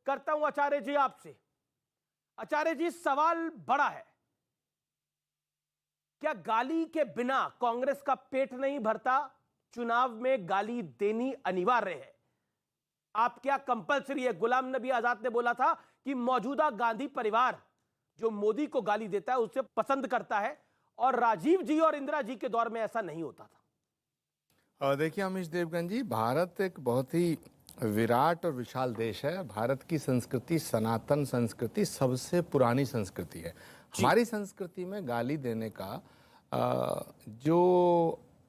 करता हूं आचार्य जी आपसे। आचार्य जी, सवाल बड़ा है। क्या गाली के बिना कांग्रेस का पेट नहीं भरता? चुनाव में गाली देनी अनिवार्य है। आप क्या कंपलसरी है? गुलाम नबी आजाद ने बोला था कि मौजूदा गांधी परिवार जो मोदी को गाली देता है उसे पसंद करता है, और राजीव जी और इंदिरा जी के दौर में ऐसा नहीं होता था। देखिए अमीश देवगन जी, भारत एक बहुत ही विराट और विशाल देश है। भारत की संस्कृति सनातन संस्कृति सबसे पुरानी संस्कृति है। हमारी संस्कृति में गाली देने का जो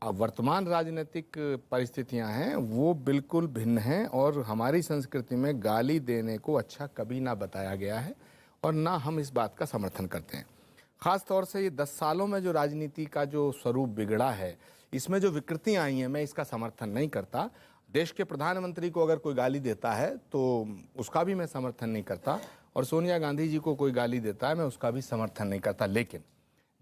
वर्तमान राजनीतिक परिस्थितियां हैं वो बिल्कुल भिन्न हैं, और हमारी संस्कृति में गाली देने को अच्छा कभी ना बताया गया है और ना हम इस बात का समर्थन करते हैं। ख़ास तौर से ये 10 सालों में जो राजनीति का जो स्वरूप बिगड़ा है, इसमें जो विकृतियां आई हैं, मैं इसका समर्थन नहीं करता। देश के प्रधानमंत्री को अगर कोई गाली देता है तो उसका भी मैं समर्थन नहीं करता, और सोनिया गांधी जी को कोई गाली देता है मैं उसका भी समर्थन नहीं करता। लेकिन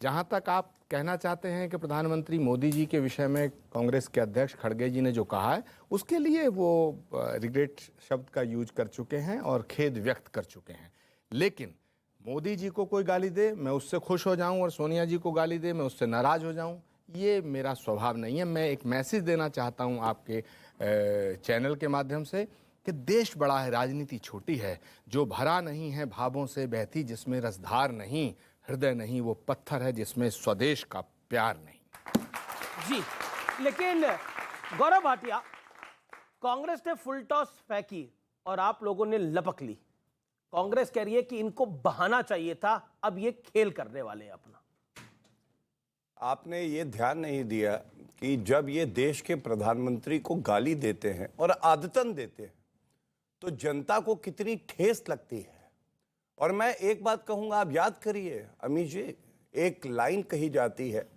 जहाँ तक आप कहना चाहते हैं कि प्रधानमंत्री मोदी जी के विषय में कांग्रेस के अध्यक्ष खड़गे जी ने जो कहा है, उसके लिए वो रिग्रेट शब्द का यूज कर चुके हैं और खेद व्यक्त कर चुके हैं। लेकिन मोदी जी को कोई गाली दे मैं उससे खुश हो जाऊं और सोनिया जी को गाली दे मैं उससे नाराज हो जाऊं, ये मेरा स्वभाव नहीं है। मैं एक मैसेज देना चाहता हूं आपके चैनल के माध्यम से कि देश बड़ा है, राजनीति छोटी है। जो भरा नहीं है भावों से बहती, जिसमें रसधार नहीं, हृदय नहीं, वो पत्थर है जिसमें स्वदेश का प्यार नहीं। जी, लेकिन गौरव भाटिया, कांग्रेस ने फुल टॉस फेंकी और आप लोगों ने लपक ली। कांग्रेस कह रही है कि इनको बहाना चाहिए था, अब ये खेल करने वाले हैं अपना। आपने ये ध्यान नहीं दिया कि जब ये देश के प्रधानमंत्री को गाली देते हैं और आदतन देते हैं तो जनता को कितनी ठेस लगती है। और मैं एक बात कहूंगा, आप याद करिए अमीश जी, एक लाइन कही जाती है,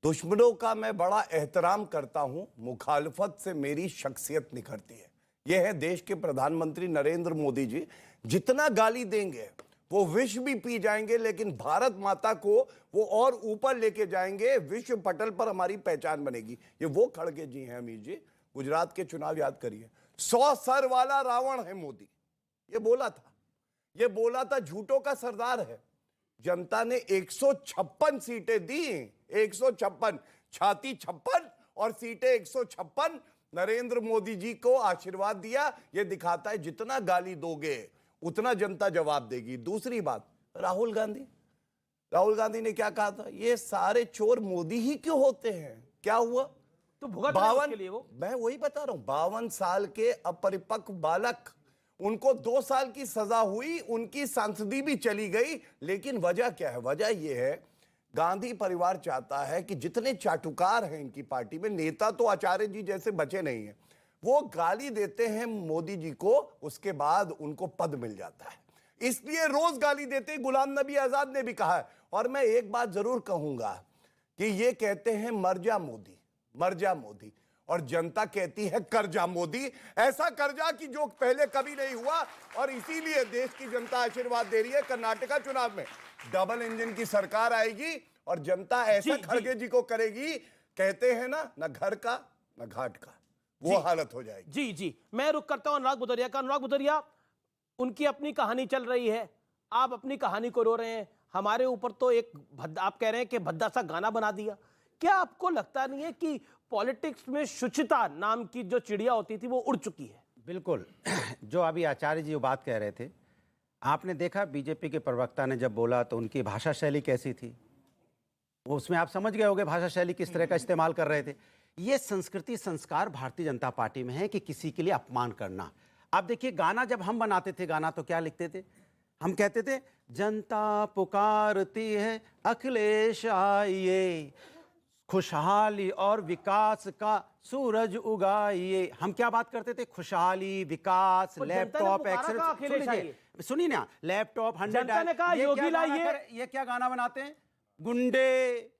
दुश्मनों का मैं बड़ा एहतराम करता हूं, मुखालफत से मेरी शख्सियत निखरती है। यह है देश के प्रधानमंत्री नरेंद्र मोदी जी। जितना गाली देंगे वो विष भी पी जाएंगे, लेकिन भारत माता को वो और ऊपर लेके जाएंगे, विश्व पटल पर हमारी पहचान बनेगी। ये वो खड़गे जी हैं अमीर जी, गुजरात के चुनाव याद करिए, 100 सर वाला रावण है मोदी, ये बोला था। ये बोला था झूठों का सरदार है। जनता ने 156 सीटें दी, 156, छाती 56 और सीटें 156 नरेंद्र मोदी जी को आशीर्वाद दिया। यह दिखाता है जितना गाली दोगे उतना जनता जवाब देगी। दूसरी बात, राहुल गांधी ने क्या कहा था, ये सारे चोर मोदी ही क्यों होते हैं? क्या हुआ? तो भुगत 52, के लिए वो, मैं वही बता रहा हूं, 52 साल के अपरिपक्व बालक, उनको 2 साल की सजा हुई, उनकी सांसदी भी चली गई। लेकिन वजह क्या है? वजह यह है, गांधी परिवार चाहता है कि जितने चाटुकार हैं इनकी पार्टी में, नेता तो आचार्य जी जैसे बचे नहीं हैं, वो गाली देते हैं मोदी जी को, उसके बाद उनको पद मिल जाता है, इसलिए रोज गाली देते हैं। गुलाम नबी आजाद ने भी कहा है। और मैं एक बात जरूर कहूंगा कि ये कहते हैं मर जा मोदी, मर जा मोदी, और जनता कहती है कर जा मोदी। ऐसा कर्जा कि जो पहले कभी नहीं हुआ, और इसीलिए देश की जनता आशीर्वाद दे रही है। कर्नाटका चुनाव में डबल इंजन की सरकार आएगी और जनता ऐसा खड़गे जी को करेगी, कहते हैं ना घर का ना घाट का, वो हालत हो जाएगी। जी जी, मैं रुक करता हूं अनुराग बुदरिया का। अनुराग बुदरिया, उनकी अपनी कहानी चल रही है, आप अपनी कहानी को रो रहे हैं, हमारे ऊपर तो एक आप कह रहे हैं कि भद्दा सा गाना बना दिया। क्या आपको लगता नहीं है कि पॉलिटिक्स में शुचिता नाम की जो चिड़िया होती थी वो उड़ चुकी है? बिल्कुल। जो अभी आचार्य जी वो बात कह रहे थे, आपने देखा बीजेपी के प्रवक्ता ने जब बोला तो उनकी भाषा शैली कैसी थी, वो उसमें आप समझ गए होंगे भाषा शैली किस तरह का इस्तेमाल कर रहे थे। ये संस्कृति संस्कार भारतीय जनता पार्टी में है कि किसी के लिए अपमान करना। आप देखिए, गाना जब हम बनाते थे, गाना तो क्या लिखते थे, हम कहते थे जनता पुकारती है अखिलेश आइए, खुशहाली और विकास का सूरज उगाइए। हम क्या बात करते थे? खुशहाली, विकास, लैपटॉप, एक्सेल, सुनिए ना, लैपटॉप 100, योगी लाइए। ये क्या गाना बनाते हैं? गुंडे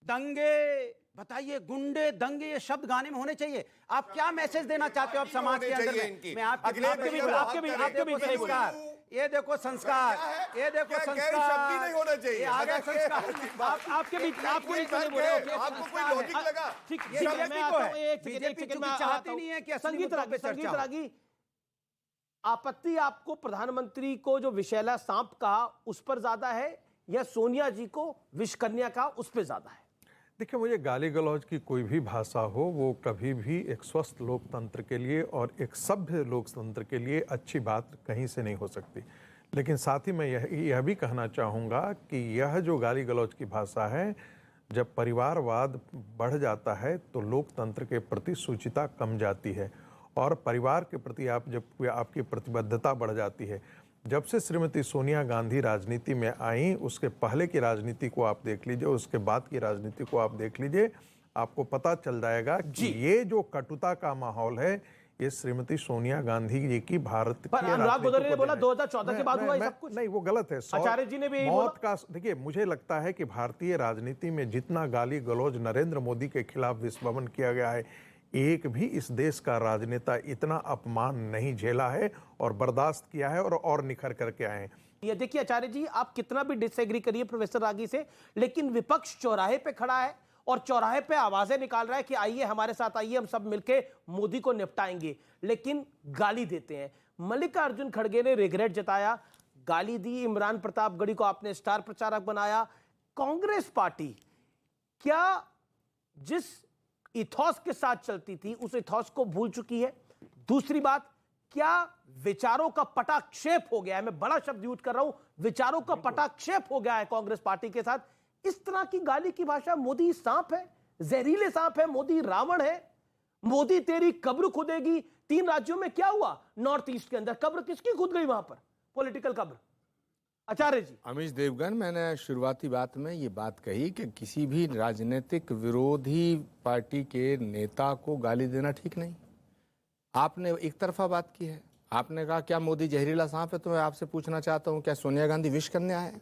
दंगे। बताइए, गुंडे दंगे ये शब्द गाने में होने चाहिए। आप क्या मैसेज देना चाहते हो आप समाज के अंदर में? मैं आपके भी संस्कार, ये देखो संस्कार, ये देखो संस्कार नहीं होना चाहिए। आगे संस्कार आपके बीच आपको कोई लॉजिक लगा? बीजेपी चाहती नहीं है कि संगीत रागी, आपत्ति आपको प्रधानमंत्री को जो विशैला सांप कहा उस पर ज्यादा है या सोनिया जी को विष कन्या का उस पर ज्यादा है? देखिए, मुझे गाली गलौज की कोई भी भाषा हो वो कभी भी एक स्वस्थ लोकतंत्र के लिए और एक सभ्य लोकतंत्र के लिए अच्छी बात कहीं से नहीं हो सकती। लेकिन साथ ही मैं यह भी कहना चाहूँगा कि यह जो गाली गलौज की भाषा है, जब परिवारवाद बढ़ जाता है तो लोकतंत्र के प्रति शुचिता कम जाती है और परिवार के प्रति जब आपकी प्रतिबद्धता बढ़ जाती है। जब से श्रीमती सोनिया गांधी राजनीति में आई, उसके पहले की राजनीति को आप देख लीजिए, उसके बाद की राजनीति को आप देख लीजिए, आपको पता चल जाएगा कि ये जो कटुता का माहौल है ये श्रीमती सोनिया गांधी जी की भारत की पर अनुराग गोदरे ने बोला 2014 के बाद हुआ ये सब कुछ। नहीं, वो गलत है। आचार्य जी ने भी यही मौत का देखिए, मुझे लगता है कि भारतीय राजनीति में जितना गाली गलौज नरेंद्र मोदी के खिलाफ विस्फोट किया गया है, एक भी इस देश का राजनेता इतना अपमान नहीं झेला है और बर्दाश्त किया है और निखर करके आए हैं। ये देखिए आचार्य जी, आप कितना भी डिसएग्री करिए प्रोफेसर रागी से, लेकिन विपक्ष चौराहे पे खड़ा है और चौराहे पे आवाजें निकाल रहा है कि आइए हमारे साथ आइए, हम सब मिलके मोदी को निपटाएंगे, लेकिन गाली देते हैं। मल्लिकार्जुन खड़गे ने रिग्रेट जताया, गाली दी, इमरान प्रतापगढ़ी को आपने स्टार प्रचारक बनाया। कांग्रेस पार्टी क्या जिस इथॉस के साथ चलती थी उस इथॉस को भूल चुकी है? दूसरी बात, क्या विचारों का पटाक्षेप हो गया है, मैं बड़ा शब्द यूज कर रहा हूं, विचारों का पटाक्षेप हो गया है कांग्रेस पार्टी के साथ? इस तरह की गाली की भाषा, मोदी सांप है, जहरीले सांप है, मोदी रावण है, मोदी तेरी कब्र खुदेगी। 3 राज्यों में क्या हुआ? नॉर्थ ईस्ट के अंदर कब्र किसकी खुद गई वहां पर? पॉलिटिकल कब्र। आचार्य जी। अमीश देवगन, मैंने शुरुआती बात में ये बात कही कि किसी भी राजनीतिक विरोधी पार्टी के नेता को गाली देना ठीक नहीं। आपने एक तरफा बात की है। आपने कहा क्या मोदी जहरीला सांप है, तो मैं आपसे पूछना चाहता हूं क्या सोनिया गांधी विष कन्या है?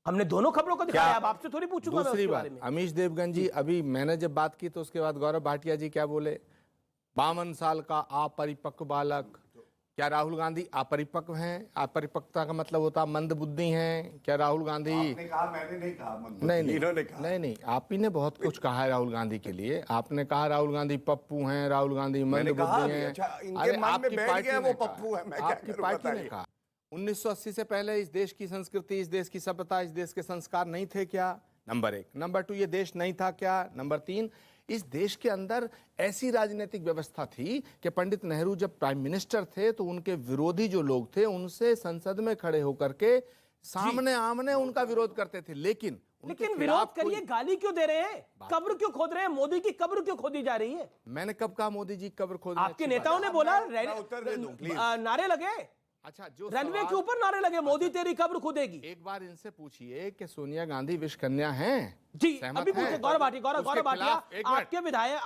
हमने दोनों खबरों को दिखाया, अब आपसे थोड़ी पूछूंगा। दूसरी बात, अमीश देवगन जी, अभी मैंने जब बात की तो उसके बाद गौरव भाटिया जी क्या बोले? 52 साल का अपरिपक्व बालक। क्या राहुल गांधी अपरिपक्व हैं? अपरिपक्वता का मतलब होता मंद बुद्धि हैं? क्या राहुल गांधी? आपने कहा, मैंने नहीं कहा। नहीं, इन्होंने कहा। नहीं, आप ही ने बहुत कुछ कहा है राहुल गांधी के लिए। आपने कहा राहुल गांधी पप्पू हैं, राहुल गांधी मंद बुद्धि हैं। अच्छा, इनके मन में बैठ गया वो पप्पू है, मैं क्या आपकी करूं, पार्टी ने बताइए। कहा 1980 से पहले इस देश की संस्कृति, इस देश की सभ्यता, इस देश के संस्कार नहीं थे क्या? नंबर 1। नंबर 2, ये देश नहीं था क्या? नंबर 3, इस देश के अंदर ऐसी राजनीतिक व्यवस्था थी कि पंडित नेहरू जब प्राइम मिनिस्टर थे तो उनके विरोधी जो लोग थे उनसे संसद में खड़े होकर के सामने आमने उनका विरोध करते थे। लेकिन विरोध करिए, गाली क्यों दे रहे हैं? कब्र क्यों खोद रहे हैं? मोदी की कब्र क्यों खोदी जा रही है? मैंने कब कहा मोदी जी कब्र खोद? आपके नेताओं ने बोला, मैं उत्तर दे दूं, प्लीज। नारे लगे। अच्छा, जो रनवे के ऊपर नारे लगे, मोदी तेरी कब्र खुदेगी। एक बार इनसे पूछिए कि सोनिया गांधी विष कन्या हैं? जी, अभी पूछे गौरव भाटिया, आपके विधायक,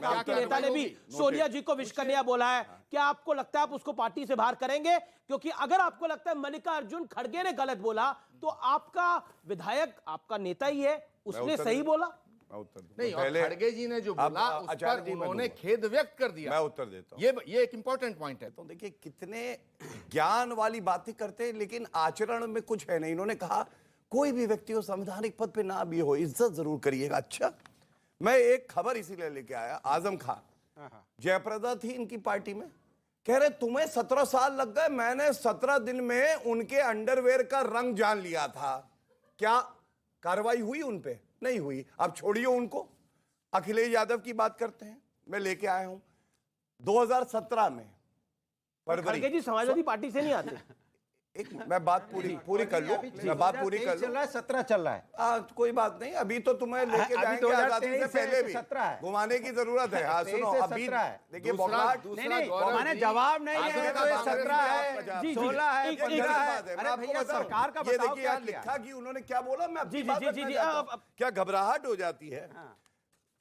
आपके नेता ने भी सोनिया जी को विष कन्या बोला है। क्या आपको लगता है आप उसको पार्टी से बाहर करेंगे? क्योंकि अगर आपको लगता है मल्लिकार्जुन खड़गे ने गलत बोला तो आपका विधायक, आपका नेता ही है, उसने सही बोला। नहीं, और खड़गे जी ने जो बोला उस पर उन्होंने खेद व्यक्त कर दिया। मैं उत्तर देता हूं। ये एक इंपॉर्टेंट पॉइंट है। तो देखिए कितने ज्ञान वाली बातें करते हैं लेकिन आचरण में कुछ है नहीं। इन्होंने कहा कोई भी व्यक्ति हो संवैधानिक पद पे ना भी हो, इज्जत जरूर करिएगा। अच्छा, मैं एक खबर इसीलिए लेके आया। आजम खान, जयप्रदा थी इनकी पार्टी में, कह रहे तुम्हें 17 साल लग गए, मैंने 17 दिन में उनके अंडरवेयर का रंग जान लिया था। क्या कार्रवाई हुई उन पे? नहीं हुई। अब छोड़िए उनको, अखिलेश यादव की बात करते हैं। मैं लेके आया हूं 2017 में फरवरी। खड़गे जी समाजवादी पार्टी से नहीं आते। एक मैं बात पूरी कर लूं, मैं बात पूरी कर लूं। 17 चल रहा है। कोई बात नहीं, अभी तो तुम्हें लेके जाएंगे आजादी से पहले भी। 17 है, घुमाने की जरूरत है। हाँ सुनो, अभी देखिए बौखलाहट। मैंने जवाब नहीं है तो ये 17 है, 16 है, 15 है। अरे भैया सरकार का ये बताओ देखिए क्या यार, किया? लिखा कि उन्होंने क्या बोला, मैं जी, अपनी बात जी, जी, रखना जी, चाहता हूं। क्या घबराहट हो जाती है?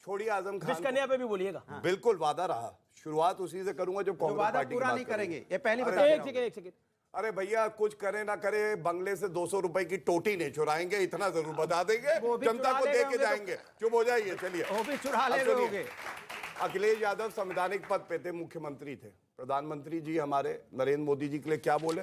छोड़िए आजम विष खान, कन्या पे भी बोलिएगा। बिल्कुल वादा रहा, शुरुआत उसी से करूंगा जब कांग्रेस वादा पार्टी की पूरा बात नहीं करेंगे। करेंगे, ये पहली बता एक सेकंड। अरे भैया कुछ करे ना करे, बंगले से 200 रुपए की टोटी नहीं चुराएंगे, इतना जरूर बता देंगे, वो भी जनता चुरा को ले दे रहे के होंगे तो- जाएंगे। चुप हो जाइए, चलिए। वो भी चुरा ले अब रहे सुनिए, होंगे। अखिलेश यादव संवैधानिक पद पे थे, मुख्यमंत्री थे। प्रधानमंत्री जी हमारे नरेंद्र मोदी जी के लिए क्या बोले?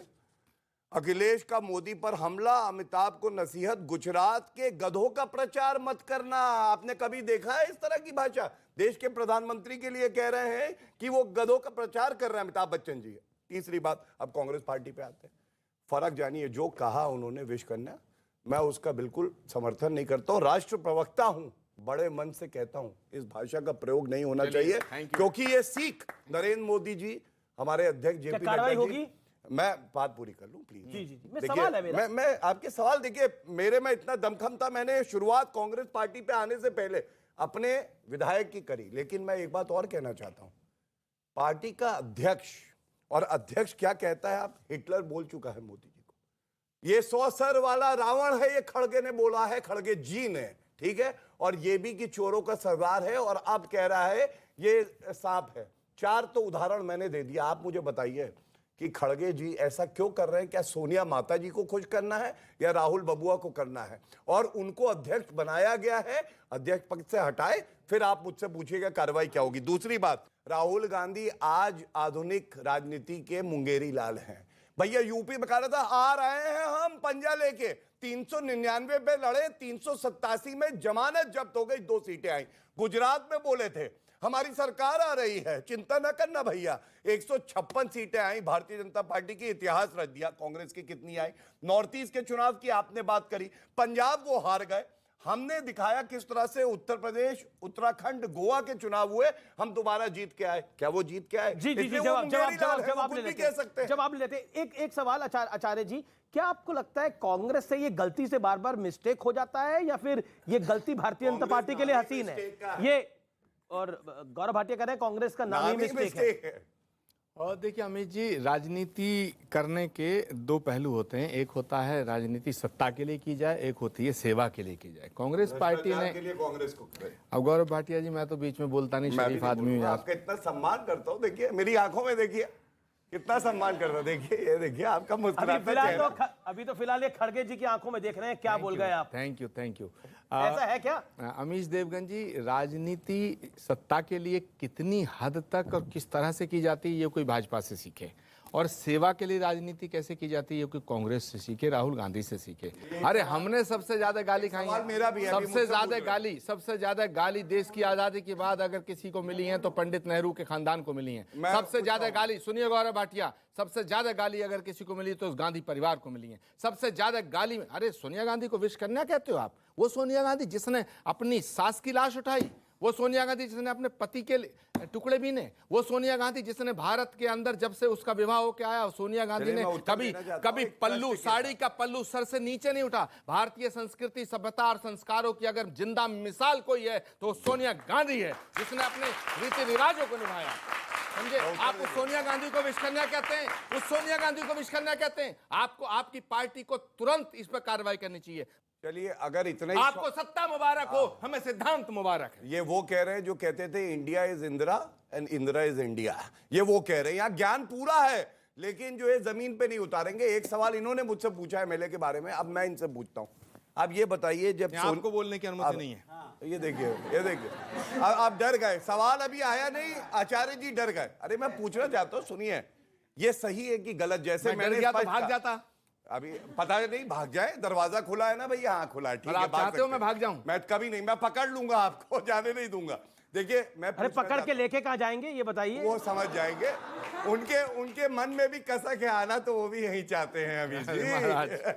अखिलेश का मोदी पर हमला, अमिताभ को नसीहत, गुजरात के गधों का प्रचार मत करना। आपने कभी देखा है इस तरह की भाषा? देश के प्रधानमंत्री के लिए कह रहे हैं कि वो गधों का प्रचार कर रहे हैं अमिताभ बच्चन जी। तीसरी बात, अब कांग्रेस पार्टी पे आते हैं। फर्क जानिए, जो कहा उन्होंने विश करना, मैं उसका बिल्कुल समर्थन नहीं करता हूं। राष्ट्र प्रवक्ता हूं, बड़े मन से कहता हूं, इस भाषा का प्रयोग नहीं होना चाहिए, क्योंकि ये सीख नरेंद्र मोदी जी, हमारे अध्यक्ष जेपी कार्रवाई नड्डा जी। होगी? मैं बात पूरी कर लूं प्लीज। जी जी, देखिए, सवाल है मेरा। मैं आपके सवाल, देखिए मेरे में इतना दमखम था, मैंने शुरुआत कांग्रेस पार्टी पे आने से पहले अपने विधायक की करी। लेकिन मैं एक बात और कहना चाहता हूं, पार्टी का अध्यक्ष, और अध्यक्ष क्या कहता है, आप हिटलर बोल चुका है मोदी जी को। ये 100 सर वाला रावण है, ये खड़गे ने बोला है, खड़गे जी ने, ठीक है। और ये भी कि चोरों का सरदार है, और अब कह रहा है ये सांप है। 4 तो उदाहरण मैंने दे दिया। आप मुझे बताइए कि खड़गे जी ऐसा क्यों कर रहे हैं? क्या सोनिया माता जी को खुश करना है या राहुल बबुआ को करना है? और उनको अध्यक्ष बनाया गया है, अध्यक्ष पद से हटाए, फिर आप मुझसे पूछिएगा कार्रवाई क्या होगी। दूसरी बात, राहुल गांधी आज आधुनिक राजनीति के मुंगेरी लाल हैं। भैया यूपी में कह रहा था आ रहे हैं हम पंजा लेके, 399 पे लड़े, 387 में जमानत जब्त हो गई, 2 सीटें आई। गुजरात में बोले थे हमारी सरकार आ रही है, चिंता न करना भैया, 156 सीटें आई, भारतीय जनता पार्टी की इतिहास रच दिया। कांग्रेस की कितनी आई? नॉर्थ ईस्ट के चुनाव की आपने बात करी, पंजाब वो हार गए, हमने दिखाया किस तरह से उत्तर प्रदेश, उत्तराखंड, गोवा के चुनाव हुए, हम दोबारा जीत के आए। क्या वो जीत के आए? जी जी जी, इसलिए वो जवाब मुंगेरी लाल है, वो जवाब कुछ ले भी लेते कह सकते हैं, हैं। जवाब ले लेते हैं। एक सवाल आचार्य जी, क्या आपको लगता है कांग्रेस से ये गलती से बार बार मिस्टेक हो जाता है, या फिर ये गलती भारतीय जनता पार्टी के लिए हसीन है? ये, और गौरव भाटिया कह रहे हैं कांग्रेस का नाम ही मिस्टेक है। और देखिए अमित जी, राजनीति करने के 2 पहलू होते हैं। एक होता है राजनीति सत्ता के लिए की जाए, एक होती है सेवा के लिए की जाए। कांग्रेस पार्टी ने, के लिए कांग्रेस को करे। अब गौरव भाटिया जी, मैं तो बीच में बोलता नहीं, मैं भी शरीफ नहीं आदमी हूँ बोलूंगा, यार। आपका इतना सम्मान करता हूँ, देखिए मेरी आंखों में देखिए कितना सम्मान करता हूँ। देखिए ये देखिए आपका मुस्कुराता चेहरा। अभी तो फिलहाल ये खड़गे जी की आंखों में देख रहे हैं, क्या बोल गए आप? Thank you. ऐसा है क्या? अमीश देवगन जी, राजनीति सत्ता के लिए कितनी हद तक और किस तरह से की जाती है, ये कोई भाजपा से सीखे, और सेवा के लिए राजनीति कैसे की जाती है, ये कोई कांग्रेस से सीखे, राहुल गांधी से सीखे। अरे हमने सबसे ज्यादा गाली खाई सवाल मेरा भी है, अभी सबसे मुझसे ज्यादा गाली देश की आजादी के बाद अगर किसी को मिली है तो पंडित नेहरू के खानदान को मिली है। सबसे ज्यादा गाली, सुनिए गौरव भाटिया, सबसे ज्यादा गाली अगर किसी को मिली तो उस गांधी परिवार को मिली है। सबसे ज्यादा गाली, अरे सोनिया गांधी को विश करना कहते हो आप? वो सोनिया गांधी जिसने अपनी सास की लाश उठाई, वो सोनिया गांधी जिसने अपने पति के टुकड़े बीने, वो सोनिया गांधी जिसने भारत के अंदर जब से उसका विवाह होकर आया, सोनिया गांधी ने कभी पल्लू, साड़ी का पल्लू सर से नीचे नहीं उठा। भारतीय संस्कृति, सभ्यता और संस्कारों की अगर जिंदा मिसाल कोई है तो सोनिया गांधी है, जिसने अपने रीति रिवाजों को निभाया। समझे? आप उस सोनिया गांधी को विश करना कहते हैं, उस सोनिया गांधी को विश करना कहते हैं। आपको, आपकी पार्टी को तुरंत इस पर कार्रवाई करनी चाहिए। चलिए, अगर इतना ही आपको सत्ता मुबारक हो, हमें सिद्धांत मुबारक है। ये वो कह रहे हैं जो कहते थे India is Indira and Indira is India, ये वो कह रहे हैं। यहाँ ज्ञान पूरा है, लेकिन जो है जमीन पे नहीं उतारेंगे। एक सवाल इन्होंने मुझसे पूछा है मेले के बारे में, अब मैं इनसे पूछता हूँ। आप ये बताइए, जब आपको बोलने की अनुमति नहीं है। ये देखिए आप डर गए, सवाल अभी आया नहीं, आचार्य जी डर गए। अरे मैं पूछना चाहता हूँ, सुनिए, ये सही है कि गलत? जैसे मैंने तो भाग जाता, अभी पता नहीं, भाग जाए, दरवाजा खुला है ना भैया? हाँ खुला है, ठीक है। आप चाहते हो मैं भाग जाऊं? मैं कभी नहीं, मैं पकड़ लूंगा आपको, जाने नहीं दूंगा। देखिए मैं अरे पकड़ के लेके कहाँ जाएंगे ये बताइए? वो समझ जाएंगे, उनके मन में भी कसक है आना, तो वो भी यही चाहते हैं अभी जी।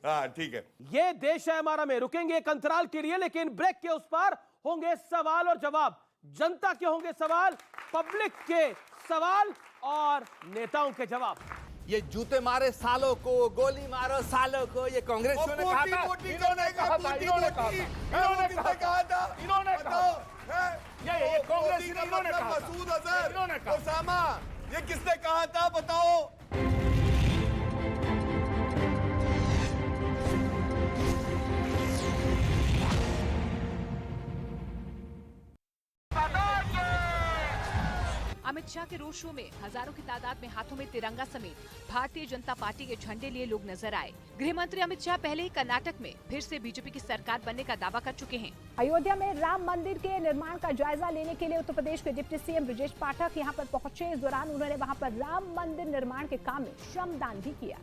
हाँ ठीक है। ये देश है हमारा में रुकेंगे एक अंतराल के लिए, लेकिन ब्रेक के उस पार होंगे सवाल और जवाब। जनता के होंगे सवाल, पब्लिक के सवाल और नेताओं के जवाब। ये जूते मारे सालों को, गोली मारो सालों को, ये कांग्रेस ने कहा था, इन्होंने कहा था, इन्होंने कहा था, इन्होंने कहा, ये कांग्रेस ने इन्होंने कहा, मसूद अजहर, इन्होंने कहा, ओसामा, ये किसने कहा था बताओ? अमित शाह के रोड शो में हजारों की तादाद में हाथों में तिरंगा समेत भारतीय जनता पार्टी के झंडे लिए लोग नजर आए। गृह मंत्री अमित शाह पहले ही कर्नाटक में फिर से बीजेपी की सरकार बनने का दावा कर चुके हैं। अयोध्या में राम मंदिर के निर्माण का जायजा लेने के लिए उत्तर प्रदेश के डिप्टी सीएम ब्रजेश पाठक यहां पर पहुंचे। इस दौरान उन्होंने वहां पर राम मंदिर निर्माण के काम में श्रमदान भी किया।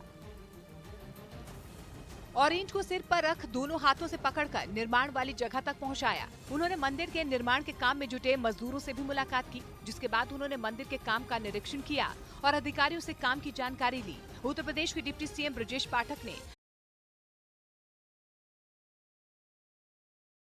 ऑरेंज को सिर पर रख दोनों हाथों से पकड़कर निर्माण वाली जगह तक पहुंचाया। उन्होंने मंदिर के निर्माण के काम में जुटे मजदूरों से भी मुलाकात की, जिसके बाद उन्होंने मंदिर के काम का निरीक्षण किया और अधिकारियों से काम की जानकारी ली। उत्तर प्रदेश के डिप्टी सीएम ब्रजेश पाठक ने